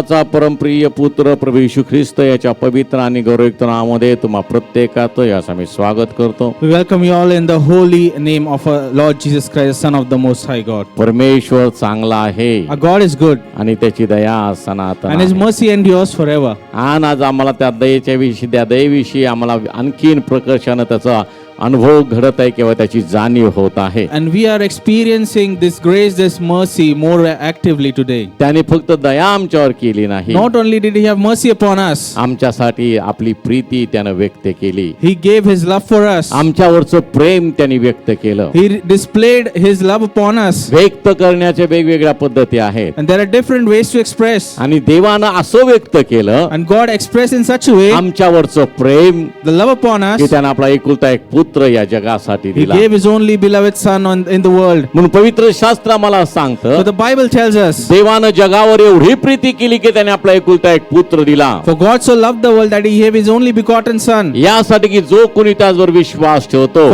परमप्रिय पुत्र प्रभू येशू ख्रिस्त याच्या पवित्र आणि गौरवयुक्त नावामध्ये तुम्हा प्रत्येकाचं यास आम्ही स्वागत करतो. We welcome you all in the holy name of our Lord Jesus Christ, Son of the Most High God. परमेश्वर चांगला आहे Our God is good आणि त्याची दया सनातन and His आहे. mercy endures forever. आणि आज आम्हाला त्या दयेच्या विषयी त्या दयेविषयी आम्हाला आणखीन प्रकर्षानं त्याचा अनुभव घडत आहे किंवा त्याची जाणीव होत आहे. And we are experiencing this grace, this mercy more actively today. त्याने फक्त दया आमच्यावर केली नाही, Not only did He have mercy upon us, आमच्यासाठी आपली प्रीती त्यानं व्यक्त केली, He gave His love for us. आमच्यावरचं प्रेम त्यांनी व्यक्त केलं. He displayed His love upon us. व्यक्त करण्याच्या वेगवेगळ्या पद्धती आहेत And there are different ways to express. आणि देवानं असं व्यक्त केलं And God expressed in such a way आमच्यावरचं Prem the love upon की us. त्यानं आपला एकुलता एक पुत्र या जगासाठी He दिला. gave His only beloved Son in the world. म्हणून पवित्र शास्त्र आम्हाला So सांगतं the Bible tells us, देवानं जगावर एवढी प्रीती केली की त्याने आपला एकुलता एक पुत्र दिला, for God so loved the world that He gave His only begotten Son. यासाठी की जो कोणी त्यावर विश्वास ठेवतो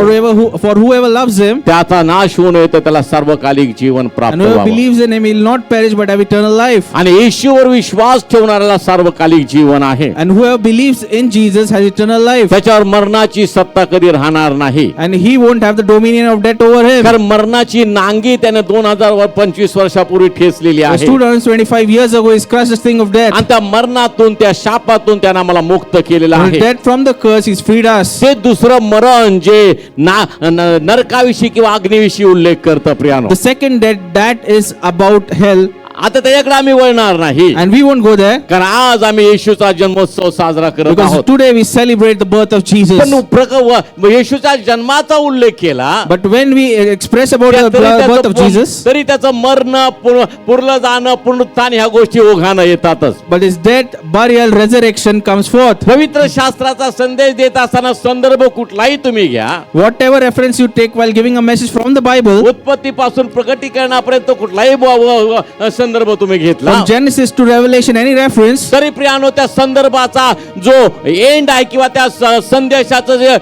For whoever loves Him त्याचा नाश होऊ नये तर त्याला सार्वकालिक जीवन प्राप्त and whoever व्हावं. believes in Him will not perish but have eternal life. आणि येशूवर विश्वास ठेवणाऱ्याला सार्वकालिक जीवन आहे. And whoever believes in Jesus has eternal life. त्याच्यावर मरणाची सत्ता कधी राहणार नाही, And he won't have the dominion of death over him. कारण मरणाची नांगी त्याने 2025 वर्षापूर्वी ठेचलेली It was आहे 225 years ago He crushed this thing of death. आणि त्या मरणातून त्या शापातून त्याने आम्हाला मुक्त केलेलं And आहे. death from the curse He's freed us. ते दुसरं मरण जे नरकाविषयी किंवा अग्नीविषयी उल्लेख करतं प्रियानो. The second death, that is about hell. आता त्याच्याकडे आम्ही वळणार नाही, And we won't go there कारण आज आम्ही येशूचा जन्मोत्सव साजरा करत because आहोत. today we celebrate the birth of Jesus. पण येशूच्या जन्माचा उल्लेख केला But when we express about the birth of Jesus, तरी त्याचं मरण पुरलं जाणं पुनरुत्थान ह्या गोष्टी ओघानं येतातच. but His death, burial, resurrection comes forth. पवित्र शास्त्राचा संदेश देत असताना संदर्भ कुठलाही तुम्ही घ्या, Whatever reference you take while giving a message from the Bible, उत्पत्तीपासून प्रकटीकरणापर्यंत कुठलाही संदर्भ तुम्ही घेतला from Genesis to Revelation, any reference, तरी प्रियानो त्या संदर्भाचा जो एंड आहे किंवा त्या संदेशाचं जे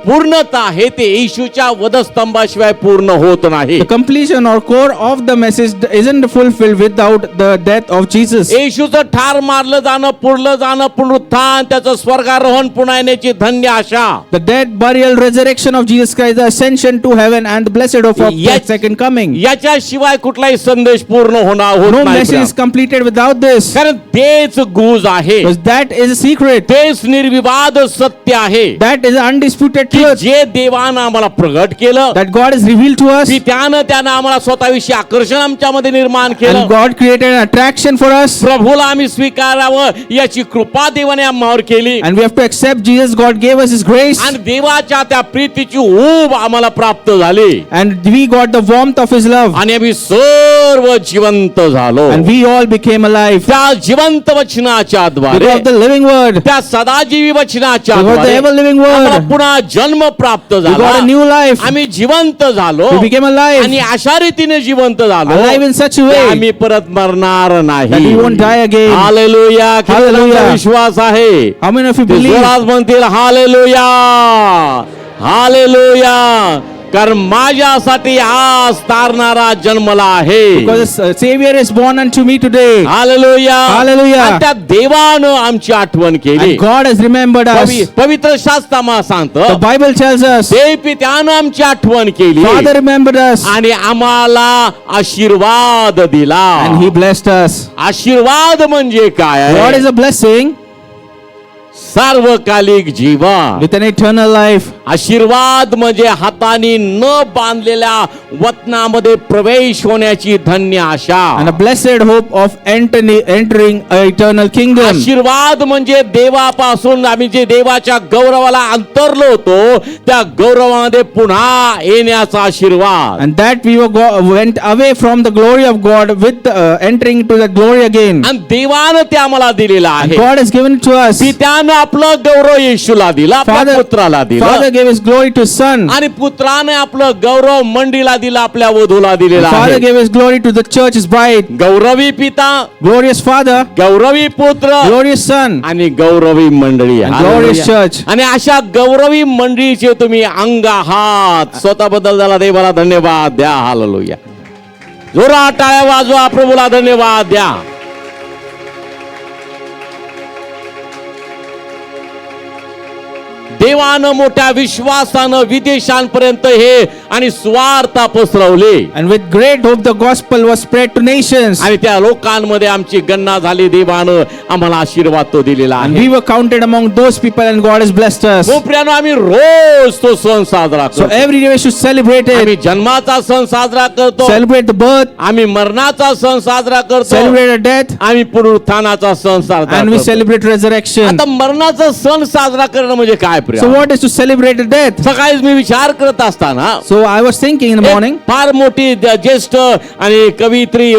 पूर्णता आहे ते येशूच्या वधस्तंभाशिवाय पूर्ण होत नाही. the completion or core of the message isn't fulfilled without the death of Jesus. येशूचं ठार मारलं जाणं, पुरलं जाणं, पुनरुत्थान, त्याचं स्वर्गारोहण पुन्हा येण्याची धन्य आशा, The death, burial, resurrection of Jesus Christ, the ascension to heaven, and the blessed hope of Yes. the second coming. याच्याशिवाय कुठलाही संदेश पूर्ण होत No नाही message is completed without this. कारण तेच गुज आहे, Because that is a secret. तेच निर्विवाद सत्य आहे That is undisputed की truth. जे देवानं आम्हाला प्रगट केलं, That God has revealed to us. की त्यानं आम्हाला स्वतःविषयी आकर्षण आमच्यामध्ये निर्माण केलं. And God created an attraction for us. प्रभूला आम्ही स्वीकारावं याची कृपा देवाने आम्हावर केली And we have to accept Jesus. God gave us His grace. आणि देवाच्या त्या प्रीतीची ऊब आम्हाला प्राप्त झाली And we got the warmth of His love. आणि आम्ही सर्व जिवंत झालो. And we all became alive. त्या जिवंत वचनाच्या द्वारे, Because of the living word. त्या सदाजीवी वचनाच्या Because of the द्वारे ever living आम्हाला word. पुन्हा जन्म प्राप्त We got a झाला. new life. आम्ही जिवंत झालो We became alive. आणि अशा रीतीने जिवंत झालो Alive in such a की way आम्ही परत मरणार नाही. that we won't die again. Hallelujah. किती Hallelujah. जणांचा विश्वास आहे? How many of you ते believe? जोरात म्हणतील हालेलुया, हालेलुया. कारण माझ्यासाठी आज तारणारा जन्मला आहे. Because the Savior is born unto me today. Hallelujah. Hallelujah. आणि त्या देवानं आमची आठवण केली. And God has remembered us. पवित्र शास्त्र आम्हाला The सांगतं Bible tells us, ते पित्यानं आमची आठवण केली Father remembered us आणि आम्हाला आशीर्वाद दिला. and He blessed us. आशीर्वाद म्हणजे काय What आहे? is a blessing? सार्वकालिक Jeevan. With an eternal life. आशीर्वाद म्हणजे हाताने न बांधलेल्या वतनामध्ये प्रवेश होण्याची धन्य आशा. And a blessed hope of entering an eternal kingdom. आशीर्वाद म्हणजे देवापासून आम्ही जे देवाच्या गौरवाला अंतरलो होतो त्या गौरवामध्ये पुन्हा येण्याचा आशीर्वाद. And that we went away from the glory of God with entering to that glory again. आणि देवानं ते आम्हाला दिलेला And आहे. God has given it to us. पित्यानं आपलं गौरव येशूला दिला, आपल्या Father पुत्राला दिला gave His glory to Son. आणि पुत्राने आपलं गौरव मंडीला दिला, आपल्या वधूला दिलेला Father आहे. gave His glory to the church, His bride. Gauravi पिता, Glorious Father, गौरवी पुत्र glorious Son, आणि गौरवी मंडळी. and glorious church. आणि अशा गौरवी मंडळीचे तुम्ही अंग आहात. स्वतःबद्दल त्याला देवाला धन्यवाद द्या. हालेलुया. जोरात टाळ्या वाजवा, प्रभूला धन्यवाद द्या. देवानं मोठ्या विश्वासानं विदेशांपर्यंत हे आणि स्वार्थ पसरवले And with great hope the gospel was spread to nations. आणि त्या लोकांमध्ये आमची गणना झाली. देवानं आम्हाला आशीर्वाद तो दिलेला And आहे. we were counted among those people and God has blessed us. हो प्रियानो, आम्ही रोज तो सण साजरा So करतो. every day we should celebrate आम्ही it. जन्माचा सण साजरा करतो, Celebrate the birth, आम्ही मरणाचा सण साजरा करतो, celebrate a death, आम्ही पुनरुत्थानाचा सण साजरा and we करतो. celebrate resurrection. आता मरणाचा सण साजरा करणं म्हणजे काय So Priya? what is to celebrate a death? सकाळीच मी विचार करत असताना So I was thinking in the morning, एक फार मोठी ज्येष्ठ आणि कवयित्री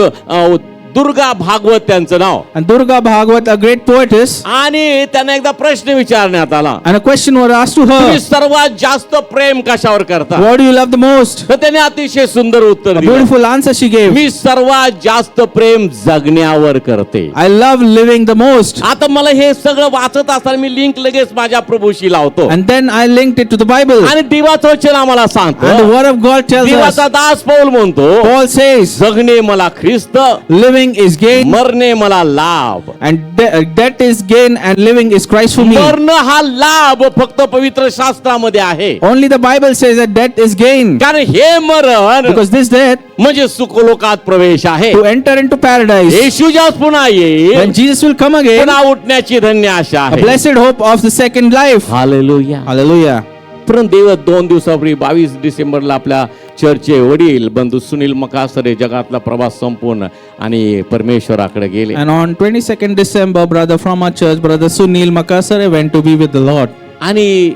दुर्गा भागवत त्यांचं नाव, and Durga Bhagavat, a great poetess, आणि त्यांना एकदा प्रश्न विचारण्यात आला, and a question was asked to तुम्ही her, सर्वात जास्त प्रेम कशावर करता? what do you love the most? तर त्याने अतिशय सुंदर उत्तर A दिलं, beautiful answer she gave. मी सर्वात जास्त प्रेम जगण्यावर करते. I love living the most. आता मला हे सगळं वाचत असताना मी लिंक लगेच माझ्या प्रभूशी लावतो And then I linked it to the Bible. आणि देवाचं वचन आम्हाला And the सांगतो, word of God tells us, देवाचा दास पौल म्हणतो, Paul says, जगणे मला ख्रिस्त, living is gain मरणे मला लाभ. and death is gain and living is Christ for me. मरण हा लाभ फक्त पवित्र शास्त्रामध्ये आहे. Only the Bible says that death is gain. कारण हे मरण Because this death, म्हणजे सुखलोकात प्रवेश आहे. to enter into paradise, येशू जेव्हा पुन्हा येईल, when Jesus will come again, पुन्हा उठण्याची धन्य आशा a आहे. blessed hope of the second life. Hallelujah. Hallelujah. परंतु देव 2 दिवसापूर्वी 22 डिसेंबरला आपल्या चर्चचे वडील बंधू सुनील मकासरे जगातला प्रवास संपूर्ण आणि परमेश्वराकडे गेले. And on 22nd December, brother from our church, brother Sunil Makasare, went to be with the Lord. आणि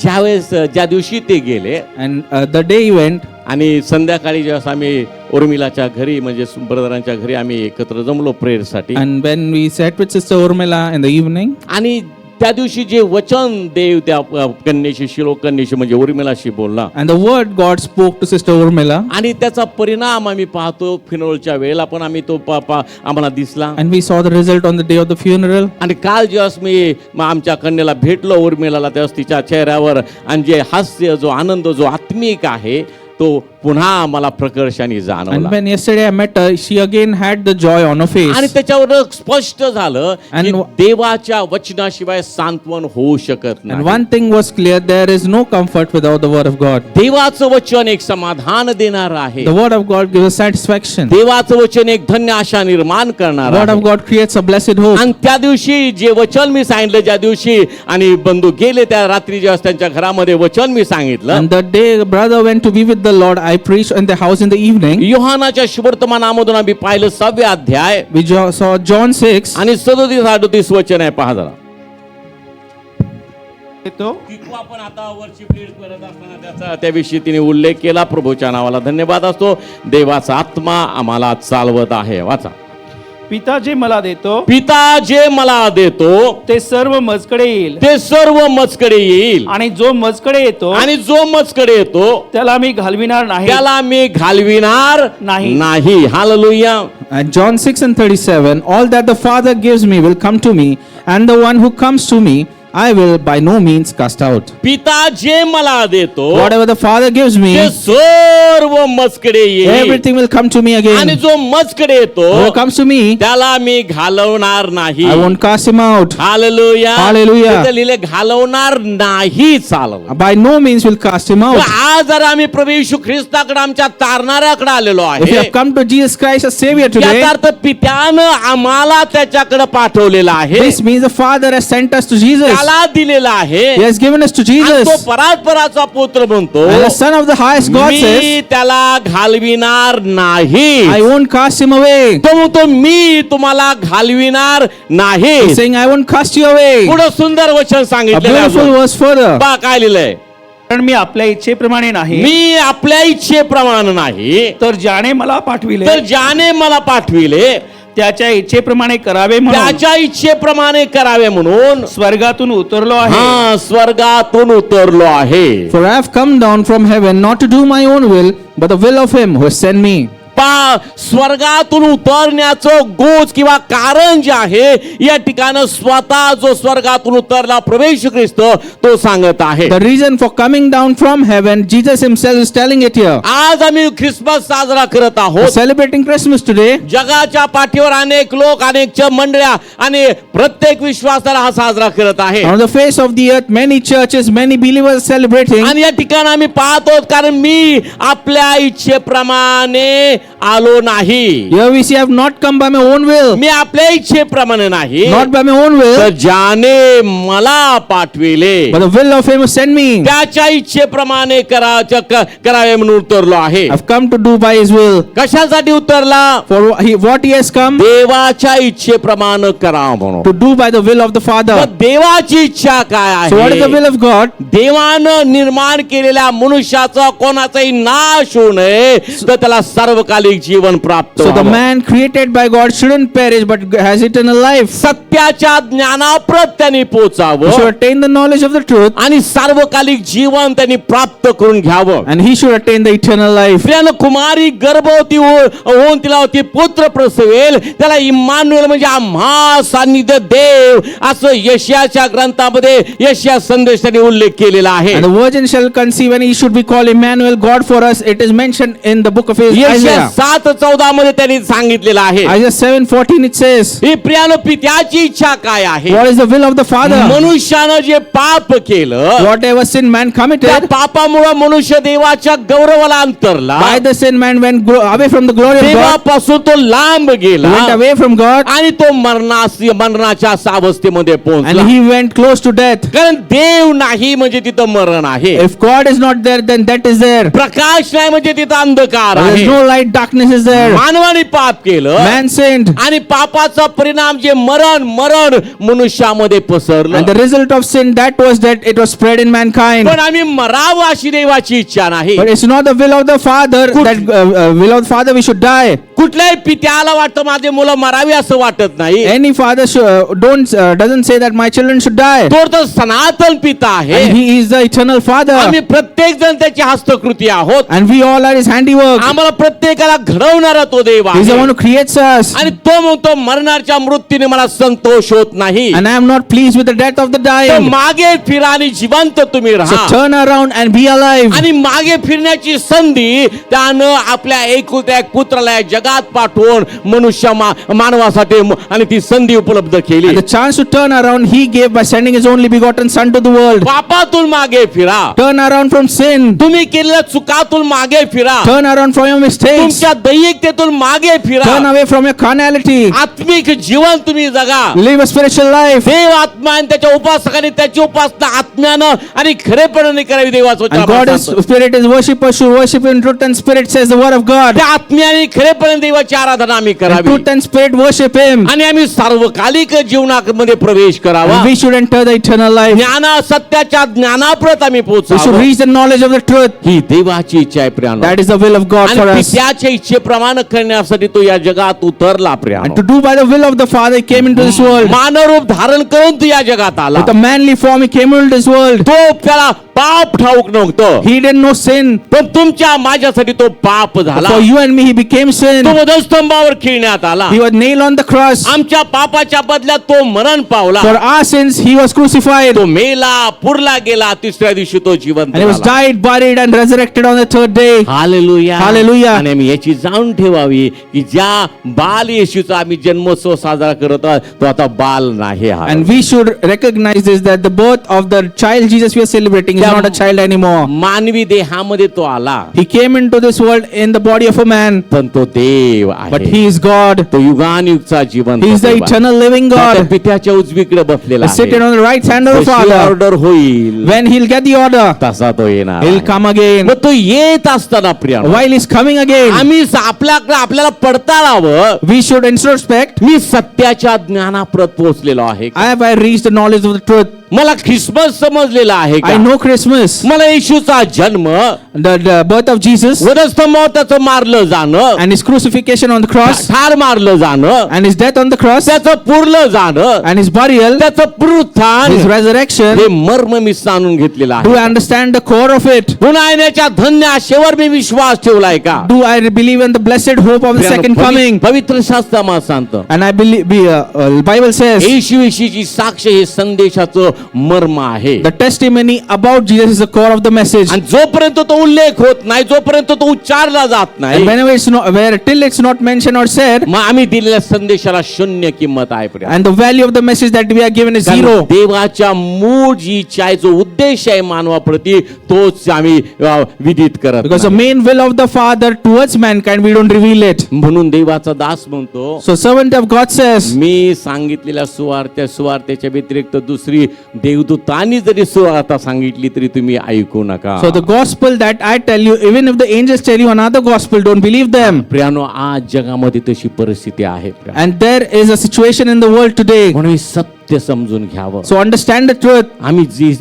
ज्या दिवशी ते गेले And the day he went, आणि संध्याकाळी जेव्हा आम्ही उर्मिलाच्या घरी म्हणजे ब्रदरांच्या घरी आम्ही एकत्र जमलो प्रेयरसाठी, and when we sat with Sister Urmila in the evening, आणि त्या दिवशी जे वचन देव त्या कन्येशी शिलो कन्येशी म्हणजे उर्मिलाशी बोलला and the word God spoke to Sister Urmila, आणि त्याचा परिणाम आम्ही पाहतो. फिनोलच्या वेळेला पण आम्ही तो आम्हाला दिसला. and we saw the result on the day of the funeral. आणि काल जेव्हा मी आमच्या कन्येला भेटलो उर्मिलाला, तेव्हा तिच्या चेहऱ्यावर आणि जे हास्य, जो आनंद, जो आत्मिक आहे तो पुन्हा मला प्रकर्षाने And जाणवला. when yesterday I met her, she again had the joy on her आणि face. त्याच्यावर स्पष्ट झालं की And- देवाच्या वचनाशिवाय सांत्वन होऊ शकत And नाही. one thing was clear, there is no comfort without the word of God. देवाचं वचन एक समाधान देणार आहे. The word of God gives us satisfaction. देवाचं वचन एक धन्य आशा निर्माण करणार The word of आहे. God creates a blessed hope. आणि त्या दिवशी जे वचन मी सांगितलं, ज्या दिवशी आणि बंधू गेले त्या रात्री जेव्हा त्यांच्या घरामध्ये वचन मी सांगितलं, And the day brother went to be with the Lord, I preached in the house in the evening. योहानाच्या शुभवर्तमानामधून आम्ही पाहिलं 6वे अध्याय We saw John 6. आणि 37-38 वचन आहे. पहा जरा. तिथं आपण आता वर्शिप लीड करत असताना त्याविषयी तिने उल्लेख केला. प्रभूच्या नावाला धन्यवाद असतो. देवाचा आत्मा आम्हाला चालवत आहे. वाचा. पिता जे मला देतो पिता जे मला देतो ते सर्व मजकडे येईल, ते सर्व मजकडे येईल, आणि जो मजकडे येतो आणि जो मजकडे येतो त्याला मी घालविणार नाही. त्याला मी घालविणार नाही. नाही. Hallelujah. And John 6 and 37, all that the Father gives me will come to me, and the one who comes to me I will by no means cast out. पिता जे मला देतो Whatever the Father gives me, ते सर्व मजकडे येईल, everything will come to me आणि again. जो मजकडे येतो Whoever comes to me, त्याला मी घालवणार नाही. I won't cast him out. Hallelujah. Hallelujah. तिथं लिहिले घालवणार नाही चालव. By no means will cast him out. आज जर आम्ही प्रभू येशू ख्रिस्ताकडे आमच्या तारणाऱ्याकडे आलेलो If you आहे, have come to Jesus Christ as Savior today, याचा अर्थ पित्यानं आम्हाला त्याच्याकडे पाठवलेला आहे, this means the Father has sent us to Jesus. त्याला दिलेला आहे. He has given us to आणि तो Jesus. परात्पराचा पुत्र म्हणतो, And the Son of the highest God me says, त्याला घालविणार नाही. I won't cast him away. तो म्हणतो मी तुम्हाला घालविणार नाही. He's saying, I won't cast you away. पुढे सुंदर वचन A सांगितलेलं beautiful आहे. verse further. पहा काय लिहिलंय, कारण मी आपल्या इच्छेप्रमाणे नाही, मी आपल्या इच्छेप्रमाणे नाही, तर ज्याने मला पाठविले तर ज्याने मला पाठविले त्याच्या इच्छेप्रमाणे करावे म्हणून त्याच्या इच्छेप्रमाणे करावे म्हणून स्वर्गातून उतरलो आहे. स्वर्गातून उतरलो आहे. For I have come down from heaven not to do my own will, but the will of him who has sent me. स्वर्गातून उतरण्याचं गोज किंवा कारण जे आहे या ठिकाणी स्वतः जो स्वर्गातून उतरला प्रवेश ख्रिस्त तो सांगत आहे. The reason for coming down from heaven, Jesus himself is telling it here. आज आम्ही ख्रिसमस साजरा करत We're आहोत. celebrating Christmas today. जगाच्या पाठीवर अनेक लोक अनेक मंडळ्या आणि प्रत्येक विश्वासाला हा साजरा करत आहे. On the face of the earth, many churches, many believers celebrating. आणि या ठिकाणी आम्ही पाहतो कारण मी आपल्या इच्छेप्रमाणे आलो नाही. Here we see, I have not come by my own will, मी आपल्या इच्छेप्रमाणे नाही, not by my own तर will, ज्याने मला पाठविले but the will of him who sent me. त्याच्या इच्छेप्रमाणे करावे म्हणून उतरलो आहे. I've come to do by his will. कशासाठी उतरला? What he has come देवाच्या इच्छेप्रमाणे करा म्हणून. to do by the will of the Father. मग देवाची इच्छा काय So what is the आहे? will of God? देवानं निर्माण केलेल्या मनुष्याचा कोणाचाही नाश होऊ नये तर त्याला सार्वकालिक जीवन प्राप्त So the व्हावं. man created by God shouldn't perish but has eternal life. सत्याच्या ज्ञानाप्रत त्यांनी He should पोचावं attain the knowledge of the truth आणि सार्वकालिक जीवन त्यांनी प्राप्त करून घ्यावं. and he should attain the eternal life. प्रियानं कुमारी गर्भवती होऊन तिला ती पुत्र प्रसवेल त्याला इम्मानुएल म्हणजे आम्हा सान्निध्य देव असं यशाच्या ग्रंथामध्ये यशया संदेश त्यांनी उल्लेख केलेला आहे. And the virgin shall conceive and he should be called Emmanuel, God for us. It is mentioned in the book of यशया Isaiah. 7:14 मध्ये त्यांनी सांगितलेलं आहे. Isaiah 7:14 it says, ही प्रियानं पित्याची इच्छा काय आहे? what is the will of the Father? मनुष्यानं जे पाप केलं Whatever sin man त्या committed, पापामुळे मनुष्य देवाच्या गौरवाला अंतरला, by the sin man went away from the glory of God, देवापासून तो लांब गेला went away from God, आणि तो मरणाच्या अवस्थेमध्ये पोहोचला. and he went close to death. कारण देव नाही म्हणजे तिथं मरण आहे, If God is not there, then that is there. प्रकाश नाही म्हणजे तिथं अंधकार There आहे. is no light, darkness is there. मानवाने पाप केलं Man sinned, आणि पापाचा परिणाम जे मरण मनुष्यामध्ये पसरलं. and the result of sin that was that it was spread in mankind. पण आम्ही मरावं अशी देवाची इच्छा नाही. But it's not the will of the Father that will of the Father we should die. कुठल्याही पित्याला वाटतं माझे मुलं मरावी असं वाटत नाही. Any father doesn't say that my children should die. तो तर सनातन पिता आहे. And he is the eternal Father. आम्ही प्रत्येक जण त्याची हस्तकृती आहोत. And we all are his handiwork. आम्हाला प्रत्येकाला घडवणारा तो देव He is the आहे. one who creates us. आणि तो म्हणतो मरणाच्या मृत्यूने मला संतोष होत नाही. And I am not pleased with the death of the तर dying. मागे फिरा आणि जिवंत तुम्ही So राहा. turn around and be alive. आणि मागे फिरण्याची संधी त्यानं आपल्या एकुलत्या एक पुत्राला या जगात पाठवून मनुष्य मानवासाठी आणि ती संधी उपलब्ध केली. And the chance to turn around he gave by sending his only begotten son to the world. पापातून मागे फिरा. Turn around from sin. तुम्ही केलेल्या चुकातून मागे फिरा. Turn around from your mistakes. तुमच्या दैहिकतेतून मागे फिरा. Turn away from your carnality. आत्मिक जीवन तुम्ही जगा. Live a spiritual life. देव आत्मा आणि त्याच्या उपासकांनी त्याची उपासना आत्म्यानं आणि खरेपणाने करावी. देवाचं And God is वचन spirit, is worshippers should worship in truth and spirit, says the word of God. त्या आत्म्याने खरेपणाने देवाची आराधना आम्ही And करावी truth and spirit worship him. आणि आम्ही सार्वकालिक जीवनामध्ये प्रवेश करावा. And we should enter the eternal life. ज्ञाना सत्याच्या ज्ञानाप्रत आम्ही We should पोहोचावं. reach the knowledge of the truth. ही देवाची इच्छा आहे प्रियानो. That is the will of God for आणि us. पित्याच्या इच्छेप्रमाणे करण्यासाठी तो या जगात उतरला And प्रियानो. to do by the will of the Father, he came into this world. मानवरूप धारण करून तो या जगात आला. With a manly form, he came into this world. तो त्याला पाप ठाऊक नव्हतं, He didn't know sin. पण तुमच्या माझ्यासाठी तो पाप झाला. For you and me, he became sin. तो वधस्तंभावर खिळण्यात आला. He was nailed on the cross. आमच्या पापाच्या बदल्यात तो मरण पावला. For our sins, he was crucified. तो मेला, पुरला गेला, तिसऱ्या दिवशी तो जिवंत And he was झाला. died, buried, and resurrected on the third day. Hallelujah. Hallelujah. आणि आम्ही याची जाणून ठेवावी की ज्या बाल येशूचा आम्ही जन्मोत्सव साजरा करत आहोत तो आता बाल नाही हा. And we should recognize this, that the birth of the child Jesus we are celebrating is Yeah. not a child anymore. मानवी देहामध्ये तो आला He came into this world in the body of a man, पण तो देव but आहे. he is God. तो युगानुयुगचा जिवंत He is the देव आहे. eternal living तो त्या God. पित्याच्या उजवीकडे बसलेला Seated on the right hand of the Father. Order होईल When he'll get the order, तसा तो येणार he'll आहे. come again. मग तो येत असताना Priya While he's coming again, आम्ही आपल्याला पडताळावं. we should introspect. मी सत्याच्या ज्ञानाप्रत पोहोचलेलो आहे. Have I reached the knowledge of the truth? मला ख्रिसमस समजलेला आहे I का? know Christmas, मला येशूचा जन्म, the birth of Jesus, वधस्तंभावर त्याचं मारलं जाणं, and his crucifixion on the cross, ठार मारलं जाणं, and his death on the cross, त्याचं पुरलं जाणं, and his burial, त्याचं पुनरुत्थान, his resurrection. हे मर्म मी जाणून घेतलेलं Do I आहे. understand the core of it? पुन्हा येण्याच्या धन्य आशेवर मी विश्वास ठेवलाय का? Do I believe in the blessed hope of the second coming? पवित्र शास्त्र मला सांगतं, And I believe, Bible says, येशू विषयीची साक्ष हे संदेशाचं मर्म आहे. the testimony about Jesus is the core of the message. आणि जोपर्यंत तो उल्लेख होत नाही, जोपर्यंत तो उच्चारला जात And नाही, whenever it's not, till it's not mentioned or said, मग आम्ही दिलेल्या संदेशाला शून्य किंमत आहे प्रिय. and the value of the message that we are given is कारण zero. देवाच्या मूळ जी इच्छा आहे, जो उद्देश आहे मानवाप्रती, तोच आम्ही विदित करत Because the नाही. main will of the Father towards mankind, we don't reveal it. म्हणून देवाचा दास म्हणतो, So servant of God says, मी सांगितलेल्या सुवार्त्याच्या व्यतिरिक्त दुसरी देवदूतांनी जरी सुवार्ता सांगितली तरी तुम्ही ऐकू नका. so the gospel that I tell you, even if the angels tell you another gospel, don't believe them. प्रियानो, आज जगामध्ये तशी परिस्थिती आहे Priya. And there is a situation in the world today. म्हणून हे सत्य समजून घ्यावं, So understand the truth. आम्ही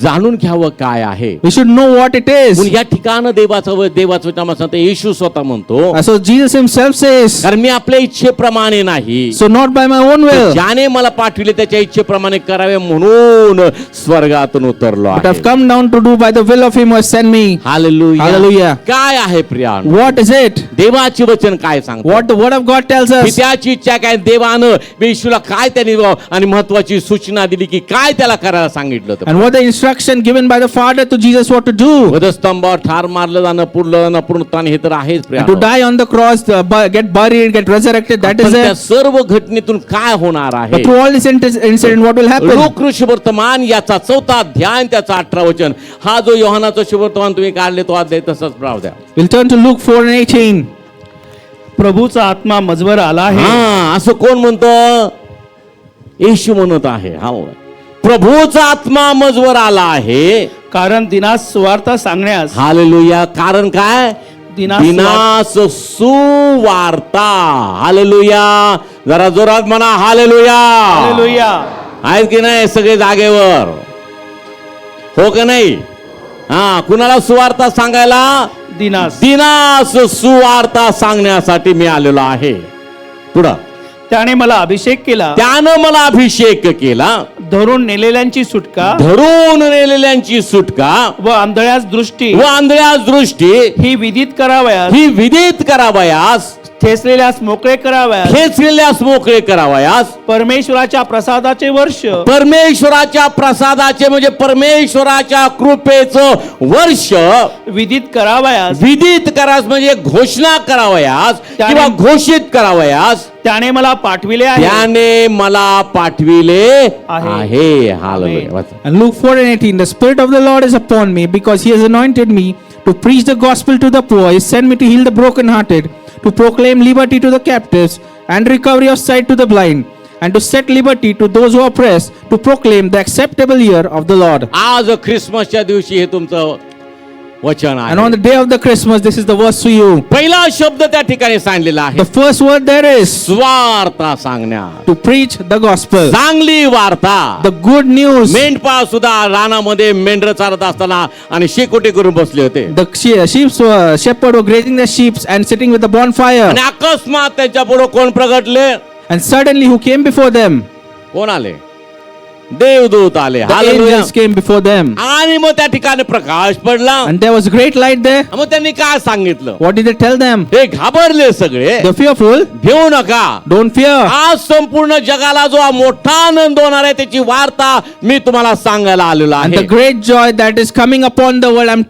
जाणून घ्यावं काय आहे. We should know what it is. म्हणून या ठिकाण देवाचं नाम सांगतो, येशू स्वतः म्हणतो, So Jesus himself says, कारण मी आपल्या इच्छेप्रमाणे नाही, so not by my own will, ज्याने मला पाठविले त्याच्या इच्छेप्रमाणे करावे म्हणून स्वर्गातून उतरलो but I've आहे. come down to do by the will of him who has sent me. Hallelujah. Hallelujah. काय आहे प्रिया? What is it? देवाचे वचन काय सांगतो? What the word of God tells की us. त्याची इच्छा काय? देवानं येशूला काय त्याने आणि महत्वाची सूचना दिली की काय त्याला करायला सांगितलं होतं. And what the instruction given by the Father to Jesus what to do. वधस्तंभावर ठार मारलं जाणं, पुरलं जाणं, पुनरुत्थान, हे तर आहेच Priya. And to die on the cross, get buried, get resurrected, that पण is त्या it. सर्व घटनेतून काय होणार आहे? But through all this incident, what will happen? लोक शुभवर्तमान याचा 4 अध्याय आणि त्याचा 18 वचन, हा जो योहानाचा शुभवर्तमान तुम्ही काढले तो अध्याय तसाच राहू द्या. We'll turn to Luke 4:18. प्रभूचा आत्मा मजवर आला आहे. हा, असं कोण म्हणतो? येशू म्हणत आहे. हा, प्रभूचा आत्मा मजवर आला आहे. कारण दिनास सुवार्ता सांगण्यास. हालेलुया. कारण काय? दिनास सुवार्ता. हालेलुया. जरा जोरात म्हणा हालेलुया. हालेलुया. आहेत की नाही सगळे जागेवर? हो का नाही? हा, कुणाला सुवार्ता सांगायला? दिनास सुवार्ता सांगण्यासाठी मी आलेलो आहे. पुढं, त्याने मला अभिषेक केला. त्यानं मला अभिषेक केला, धरून नेलेल्यांची सुटका धरून नेलेल्यांची सुटका व आंधळ्यास दृष्टी व आंधळ्यास दृष्टी ही विदित करावयास. ही विदित करावयास. ठेचलेल्यास मोकळे करावयास. खेचलेल्यास मोकळे करावयास. परमेश्वराच्या प्रसादाचे वर्ष. परमेश्वराच्या प्रसादाचे म्हणजे परमेश्वराच्या कृपेचं वर्ष विदित करावयास. विदित करास म्हणजे घोषणा करावयास किंवा घोषित करावयास. त्याने मला पाठविले आहे. त्याने मला पाठविले आहे. आहे. Hallelujah. And Luke 4:18, the Spirit of the Lord is upon me, because He has anointed me to preach the gospel to the poor. He sent me to heal the brokenhearted, to proclaim liberty to the captives, and recovery of sight to the blind, and to set liberty to those who are oppressed, to proclaim the acceptable year of the Lord. आज ख्रिसमसच्या दिवशी हे तुमचं वचन And on आहे. the day of the Christmas, this is the verse to you. पहिला शब्द त्या ठिकाणी सांगलेला आहे, The first word there is स्वार्था सांगण्या. to preach the gospel, चांगली वार्ता. the good news. मेंढपाळ सुद्धा रानामध्ये मेंढर चालत असताना आणि शेकोटी करून बसले होते. The shepherd were grazing the sheep and sitting with the bonfire. आणि अकस्मात त्यांच्या पुढे कोण प्रगटले? And suddenly who came before them? कोण आले? देवदूत आले. The hallelujah. angels came before them. आणि मग त्या ठिकाणी प्रकाश पडला. And there was great light there. मग त्यांनी काय सांगितलं? What did they tell them? हे घाबरले सगळे. They're fearful. भेऊ नका. Don't fear. आज संपूर्ण जगाला जो हा मोठा आनंद होणार आहे त्याची वार्ता मी तुम्हाला सांगायला आलेलो And आहे. the great joy that is coming upon the world, I'm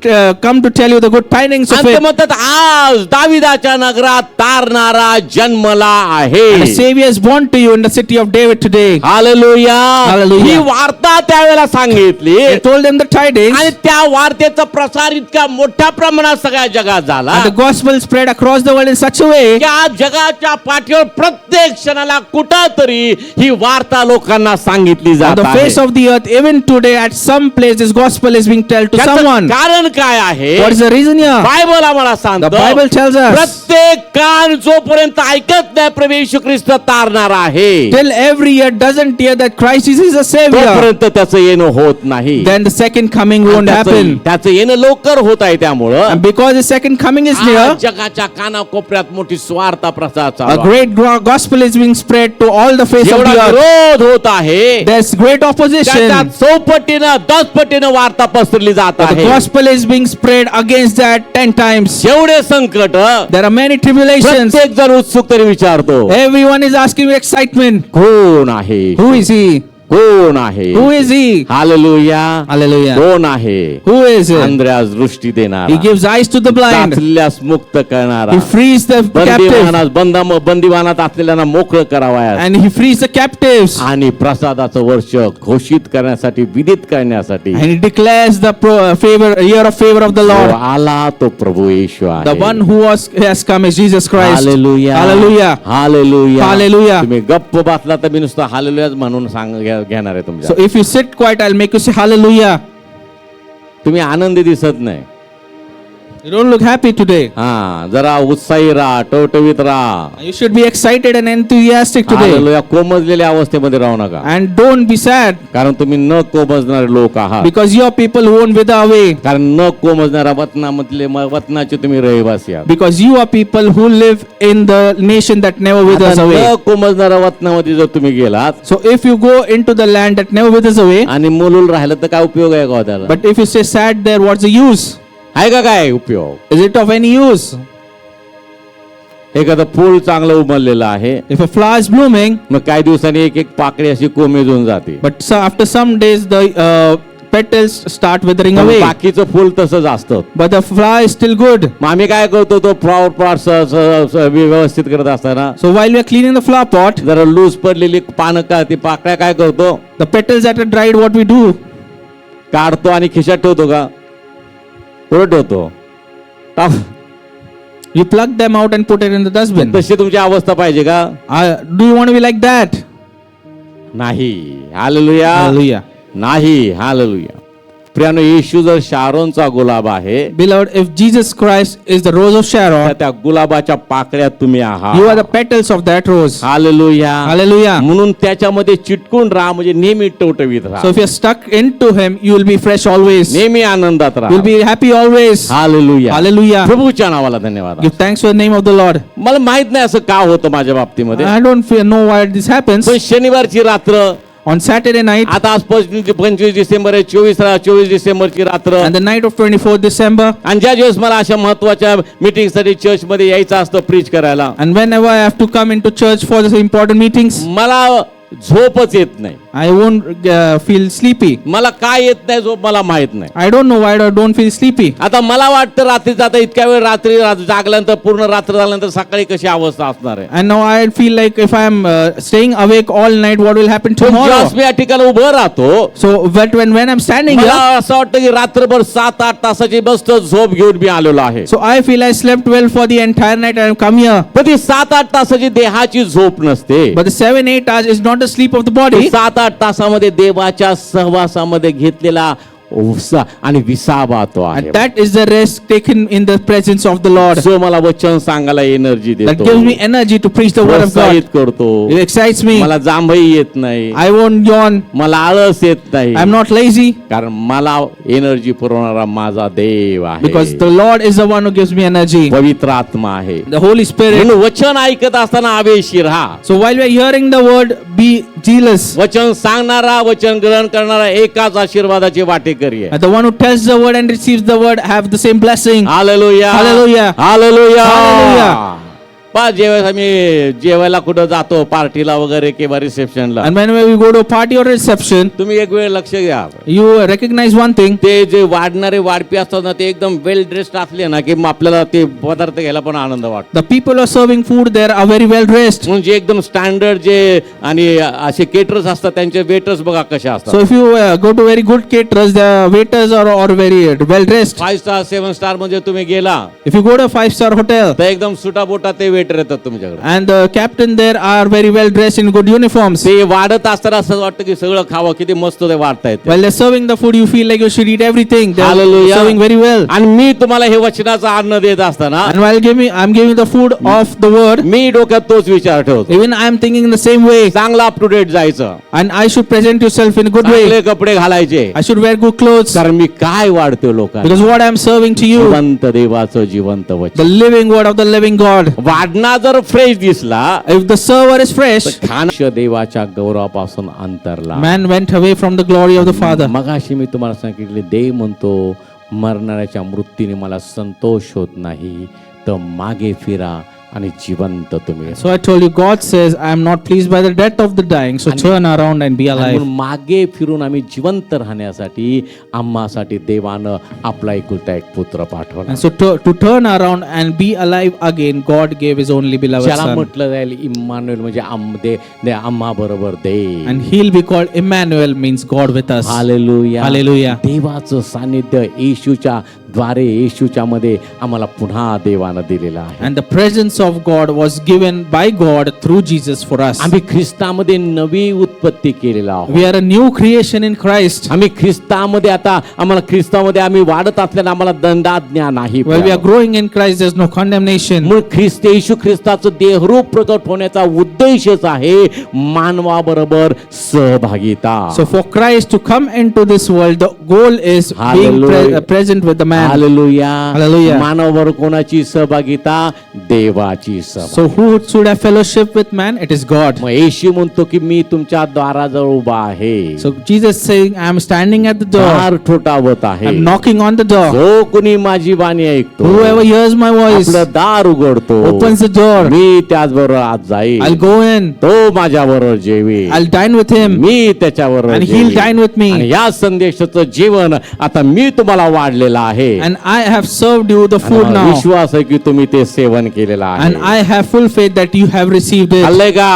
come to tell you the good tidings of आणि ते it. म्हणतात आज दाविदाच्या नगरात तारणारा जन्मला आहे. And a Savior is born to you in the city of David today. Hallelujah. Hallelujah. ही वार्ता त्यावेळेला सांगितली They told them the tidings, आणि त्या वार्तेचा प्रसार इतक्या मोठ्या प्रमाणात सगळ्या जगात झाला and the gospel spread across the world in such a way की आज जगाच्या पाठीवर प्रत्येक क्षणाला कुठंतरी ही वार्ता लोकांना सांगितली on जात the आहे. face of the earth, even today at some place this gospel is being told to त्याचं someone. कारण काय आहे? What is the reason here? Bible आम्हाला The सांगतो Bible tells us, प्रत्येक कान जोपर्यंत ऐकत नाही प्रभू येशू ख्रिस्त तारणार आहे. till every ear doesn't hear that Christ Jesus is the Savior, तोपर्यंत त्याचं येणं होत नाही. then the second coming won't happen. त्याचं येणं लवकर होत आहे. त्यामुळं And because the second coming is आज near, जगाच्या कानाकोपऱ्यात मोठी स्वार्थ प्रसार a चालू आहे. great gospel is being spread to all the face of जेवढा the earth. विरोध होत आहे There's great opposition. त्याच्यात 100 पटीनं 10 पटीनं वार्ता पसरली जात But the आहे. gospel is being spread against that 10 times. जेवढे संकट There are many tribulations. प्रत्येक जण उत्सुकतेने विचारतो, Everyone is asking with excitement, कोण आहे? who is he? कोण आहे? Who is he? Hallelujah. Hallelujah. कोण आहे? Who is it? अंधळ्यास दृष्टी देणारा, He gives eyes to the blind. दाचल्यास मुक्त करणारा, He frees the captives. बंदिवानात असलेल्यांना मोकळं करावयास And he frees the captives. आणि प्रसादाचं वर्ष घोषित करण्यासाठी, विदित करण्यासाठी And he declares the year of favor of the जो Lord. आला तो प्रभू येशू आहे. The one who has come is Jesus Christ. Hallelujah. Hallelujah. Hallelujah. Hallelujah. तुम्ही गप्प बसला तर मी नुसतं हालेलुयाच म्हणून घेणार आहे तुमच्या. So if you sit quiet, I'll make you say hallelujah. तुम्ही आनंदी दिसत नाही. You don't look happy today. हा, जरा उत्साही राहा, टवटवीत राहा. You should be excited and enthusiastic today. Hallelujah. कोमजलेल्या अवस्थेमध्ये राहू नका, And don't be sad कारण तुम्ही न कोमजणारे लोक आहात. because you are people who won't wither away. कारण न कोमजणाऱ्या वतनाचे तुम्ही रहिवासी आहात. Because you are people who live in the nation that never withers आता away. न कोमजणाऱ्या वतनामध्ये जर तुम्ही गेलात So if you go into the land that never withers away, आणि मुलूल राहिलं तर काय उपयोग आहे का त्याला? but if you stay sad there, what's the use? आहे का काय उपयोग? Is it of any use? एखादं फूल चांगलं उमललेलं आहे, If a flower is blooming, मग काही दिवसांनी एक एक पाकळी अशी कोमेजून जाते. but after some days the petals start withering पण away, बाकीचं फूल तसंच असतं. but the flower is still good. मग आम्ही काय करतो, तो फ्लॉवर पॉट व्यवस्थित करत असताना So while we are cleaning the flower pot, जरा लूज पडलेली पानं का ती पाकळ्या काय करतो, the petals that are dried, what we do? काढतो आणि खिशात ठेवतो का? पुढे ठेवतो. You pluck them out and put it in the dustbin. तशी तुमची अवस्था पाहिजे का? Do you want to be like that? नाही. हालेलुया. Hallelujah. नाही. हालेलुया. प्रियानो, येशू जर शारोनचा गुलाब आहे, Beloved, if Jesus Christ is the rose of तर Sharon, त्या गुलाबाच्या पाकळ्या तुम्ही you are आहात. the petals of that rose. Hallelujah. Hallelujah. म्हणून त्याच्यामध्ये चिटकून राहा, म्हणजे नेहमी टवटवीत So राहा, if you're stuck into Him, you will be fresh always. नेहमी आनंदात You'll राहा. be happy always. Hallelujah. Hallelujah. प्रभूच्या नावाला धन्यवाद. Give thanks for the name of the Lord. मला माहित नाही असं का होतं माझ्या बाबतीमध्ये, I don't know why this happens. पण शनिवारची रात्र, On Saturday night आता आज 25 डिसेंबर आहे, 24 डिसेंबरची रात्र, and the night of 24th December, आणि ज्या दिवस मला अशा महत्वाच्या मीटिंग साठी चर्च मध्ये यायचं असतं प्रीच करायला, and whenever I have to come into church for the important meetings, मला झोपच येत नाही. I won't feel sleepy. मला काय येत नाही झोप मला माहित नाही. I don't know why I don't feel sleepy. आता मला वाटतं रात्रीचं, आता इतक्या वेळ रात्री जागल्यानंतर, पूर्ण रात्र झाल्यानंतर सकाळी कशी अवस्था असणार आहे. And now I feel like if I am staying awake all night, what will happen पण tomorrow? ज्यावेळेस मी या ठिकाणी उभं राहतो, So when I'm standing मला here, असं वाटतं की रात्रभर 7-8 तासाची मस्त झोप घेऊन मी आलेलो आहे. so I feel I slept well for the entire night and I've come here. पण ती 7-8 तासाची देहाची झोप नसते. But the 7-8 hours is not the sleep of the body. 7-8 तासामध्ये देवाच्या सहवासामध्ये घेतलेला उत्साह आणि विसावा तो आहे, And that is the rest taken in the presence of the Lord. जो मला वचन सांगायला एनर्जी That देतो, gives me energy to preach the word of God. प्रोत्साहित करतो. It excites me. मला जांभई येत नाही, I won't yawn. मला आळस येत नाही, I'm not lazy कारण मला एनर्जी पुरवणारा माझा देव आहे, because the Lord is the one who gives me energy. पवित्र आत्मा आहे. The Holy Spirit. म्हणून वचन ऐकत असताना आवेशी राहा. So while we are hearing the word, be zealous. वचन सांगणारा, वचन ग्रहण करणारा एकाच आशीर्वादाचे वाटेकरी आहे. And the one who tells the word and receives the word have the same blessing. Hallelujah. Hallelujah. Hallelujah. Hallelujah. पा जेव्हा आम्ही जेवायला कुठं जातो, पार्टीला वगैरे किंवा रिसेप्शनला, And whenever we go to a party or reception, तुम्ही एक वेळ लक्ष घ्या, you recognize one thing. ते जे वाढणारे वाढपी असतात ना, ते एकदम वेल ड्रेस्ड असले ना, की मग आपल्याला ते पदार्थ घ्यायला पण आनंद वाटतो. The people who are serving food there are very well dressed. म्हणजे एकदम स्टँडर्ड जे आणि असे केटर्स असतात, त्यांचे वेटर्स बघा कसे So असतात. if you go to very good caterers, the waiters are very well dressed. 5 star 7 star म्हणजे तुम्ही गेला If you go to a 5-star hotel, तर एकदम सुटाबोटा ते वेटर फायटर येतात तुमच्याकडे. And the captain there are very well dressed in good uniforms. ते वाढत असताना असं वाटतं की सगळं खावं, किती मस्त ते वाढतायत. While they're serving the food, you feel like you should eat everything. They're Hallelujah. serving very well. आणि मी तुम्हाला हे वचनाचं अन्न देत असताना And while I'm giving the food of the word, मी डोक्यात तोच विचार ठेवतो, even I am thinking in the same way. चांगला अप टू डेट जायचं, And I should present yourself in a good way. चांगले कपडे घालायचे, I should wear good clothes. कारण मी काय वाढतो लोकांना. Because what I am serving to you, जिवंत देवाचं जिवंत the वचन. living word of the living God. वाढणा जर फ्रेश दिसला, If the server is fresh, खाना देवाच्या गौरवापासून अंतरला. man went away from the glory of the Father. मगाशी मी तुम्हाला सांगितले, देव म्हणतो मरणाऱ्याच्या मृत्यूने मला संतोष होत नाही, तर मागे फिरा आणि जिवंत तुम्ही. So I told you, God says, I am not pleased by the death of the dying. So turn around and be आणि alive. म्हणून मागे फिरून आम्ही जिवंत राहण्यासाठी आम्हासाठी देवानं आपला एकुलता एक पुत्र पाठवला. And so to turn around and be alive again, God gave His only beloved ज्याला Son. म्हटलं जाईल इम्मानुएल, म्हणजे आम्हा बरोबर देव. And He'll be called Emmanuel, means God with us. Hallelujah. Hallelujah. देवाचं सानिध्य येशूच्या द्वारे, येशूच्या मध्ये आम्हाला पुन्हा देवानं दिलेलं आहे. And the presence of God was given by God through Jesus for us. आम्ही ख्रिस्तामध्ये नवी उत्पत्ती केलेला आहोत. We are a new creation in Christ. आम्ही ख्रिस्तामध्ये आता आम्हाला ख्रिस्तामध्ये आम्ही वाढत असल्याने आम्हाला दंडाज्ञा नाही. While we are growing in Christ, there's no condemnation. म्हणून ख्रिस्त येशू ख्रिस्ताचं देहरूप प्रकट होण्याचा उद्देशच आहे मानवाबरोबर सहभागिता. So for Christ to come into this world, the goal is being Hallelujah. present with the man. Hallelujah. Hallelujah. मानवाबरोबर कोणाची सहभागिता? देवाची सहभागिता. So who should have fellowship with man? It is God. मग येशू म्हणतो की मी तुमच्या दाराजवळ उभा आहे, So Jesus saying, I am standing at the door. दार ठोठावत आहे, I'm knocking on the door. जो कुणी माझी वाणी ऐकतो, Whoever hears my voice आपलं दार उघडतो, opens the door. मी त्याचबरोबर आत जाईल, I'll go in. तो माझ्या बरोबर jewel, I'll dine with him. मी त्याच्याबरोबर And he'll jewel. dine with me. आणि या संदेशाचं जीवन आता मी तुम्हाला वाढलेलं आहे. And I have served you the आणि food मला now. विश्वास आहे की तुम्ही ते सेवन केलेलं आहे. And I have full faith that you have received it. हल्ले का?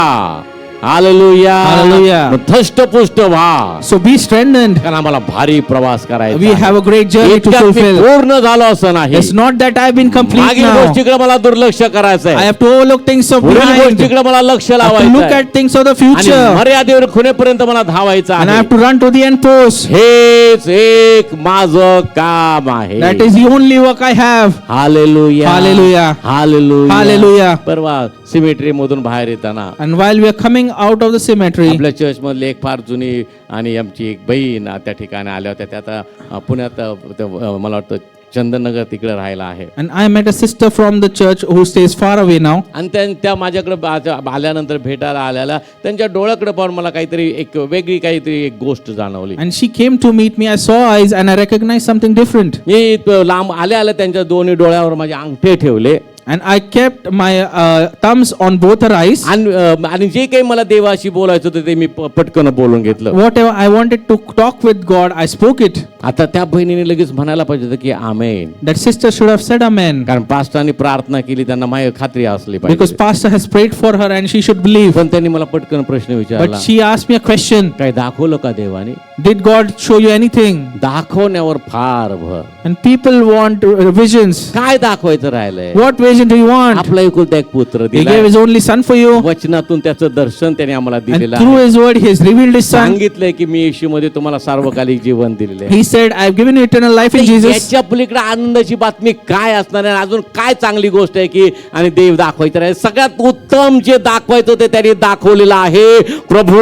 हालेलुया. Hallelujah. मग धष्टपुष्ट व्हा, So be strengthened. कारण आम्हाला भारी प्रवास करायचा We आहे. have a great journey to इतक्यात मी fulfill. पूर्ण झालो असं नाही. It's not that I've been complete मागील now. गोष्टीकडे मला दुर्लक्ष करायचं I आहे, have to overlook things of पुढील behind. गोष्टीकडे मला लक्ष I have to लावायचं look आहे. at things of the आणि future. मर्यादेवर खुणेपर्यंत मला धावायचं And I आहे. have to run to the end post. हेच एक माझं काम आहे. That is the only work I have. Hallelujah. Hallelujah. Hallelujah. Hallelujah. परवा सिमेट्री मधून बाहेर येताना And while we are coming out of the cemetery, आपल्या चर्च मधले एक फार जुनी आणि आमची एक बहीण त्या ठिकाणी आल्या होत्या. त्या आता पुण्यात मला वाटतं चंदननगर तिकडे राहायला आहे. and I met a sister from the church who stays far away now. आणि त्या माझ्याकडे आल्यानंतर भेटायला आल्याला त्यांच्या डोळ्याकडे पाहून मला काहीतरी एक वेगळी काहीतरी एक गोष्ट जाणवली. And she came to meet me. I saw eyes and I recognized something different. मी लांब आल्या त्यांच्या दोन्ही डोळ्यावर माझे अंगठे ठेवले And I kept my thumbs on both her eyes. आणि जे काही मला देवाशी बोलायचं होतं ते मी पटकन बोलून घेतलं. Whatever I wanted to talk with God, I spoke it. आता त्या बहिणीने लगेच म्हणायला पाहिजे होतं की आमेन, That sister should have said amen. कारण पास्टरनी प्रार्थना केली, त्यांना माझी खात्री असली Because पाहिजे. pastor has prayed for her and she should believe. पण त्यांनी मला पटकन प्रश्न विचारला, But she asked me a question. काय दाखवलं का देवाने? Did God show you anything? दाखवण्यावर फार भर. And people want visions. काय दाखवायचं राहिलंय? What vision do you want? आपला एकुलता एक पुत्र He दिला, gave His only son for you. वचनातून त्याचं दर्शन त्याने आम्हाला And दिलेलं through आहे. His word, He has revealed His son. सांगितलंय की मी येशूमध्ये तुम्हाला सार्वकालिक जीवन दिलेलं आहे. He said, I have given you eternal life in Jesus. याच्या पलीकडे आनंदाची बातमी काय असणार आहे? अजून काय चांगली गोष्ट आहे की आणि देव दाखवायचं आहे? सगळ्यात उत्तम जे दाखवायचं ते त्यांनी दाखवलेलं आहे, प्रभू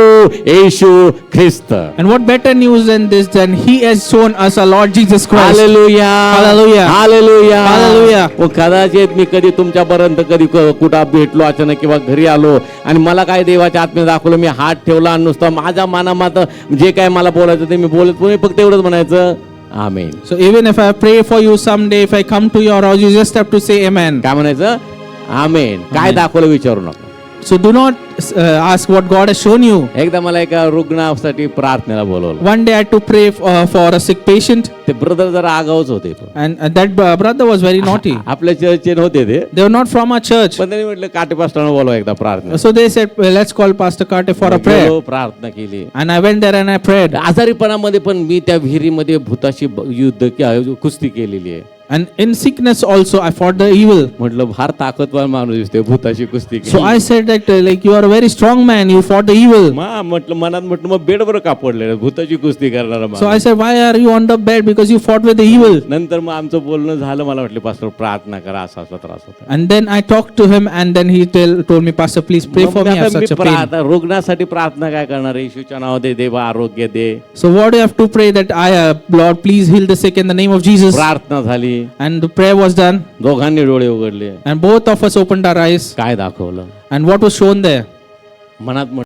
येशू ख्रिस्त. And what better news than this? Than He has shown us our Lord Jesus Christ. Hallelujah. Hallelujah. Hallelujah. Hallelujah. व कदाचित मी कधी तुमच्यापर्यंत कधी कुठं भेटलो अचानक किंवा घरी आलो आणि मला काय देवाच्या आत्म्यात दाखवलं, मी हात ठेवला आणि नुसतं माझ्या मनामात जे काय मला बोलायचं ते मी बोलत, तुम्ही फक्त एवढंच म्हणायचं आमेन. So even if I pray for you someday, if I come to your house, you just have to say amen. काय म्हणायचं? आमेन. काय Amen. दाखवलं विचारू नका. So do not ask what God has shown you. एकदा मला एका रुग्णासाठी प्रार्थनेला बोलवलं. One day I had to pray for a sick patient, ते ब्रदर जरा आगाऊच होते. and that brother was very naughty. आपल्या चर्चचे नव्हते ते, They were not from our church. पण त्यांनी म्हटलं काटे पास्टरला बोलवा एकदा प्रार्थना. So they said, "Well, let's call Pastor Kate for a prayer." गेलो, प्रार्थना केली. And I went there and I prayed. आजारीपणामध्ये पण मी त्या विहिरीमध्ये भूताशी कुस्ती केलेली आहे. And in sickness also I fought the evil. म्हटलं फार ताकदवार माणूस दिसतोय, भूताशी कुस्ती So I said that like you are a very strong man, you fought the evil. म्हटलं मनात म्हटलं मग बेडवर का पडले भूताची कुस्ती करणारा So I माणूस. said, why are you on the bed? Because you fought with the evil. नंतर मग आमचं बोलणं झालं. मला वाटलं पास्टर प्रार्थना करा, असा असा त्रास होता. And then I talked to him, and then he told me, Pastor, please pray for me. I have such a pain. रुग्णासाठी प्रार्थना काय करणार? येशूच्या नावामध्ये देवा आरोग्य दे. So what do you have to pray? That Lord, please heal the sick in the name of Jesus. प्रार्थना झाली, And the prayer was done, दोघांनी डोळे उघडले. and both of us opened our eyes. काय दाखवलं? And what was shown there? मनात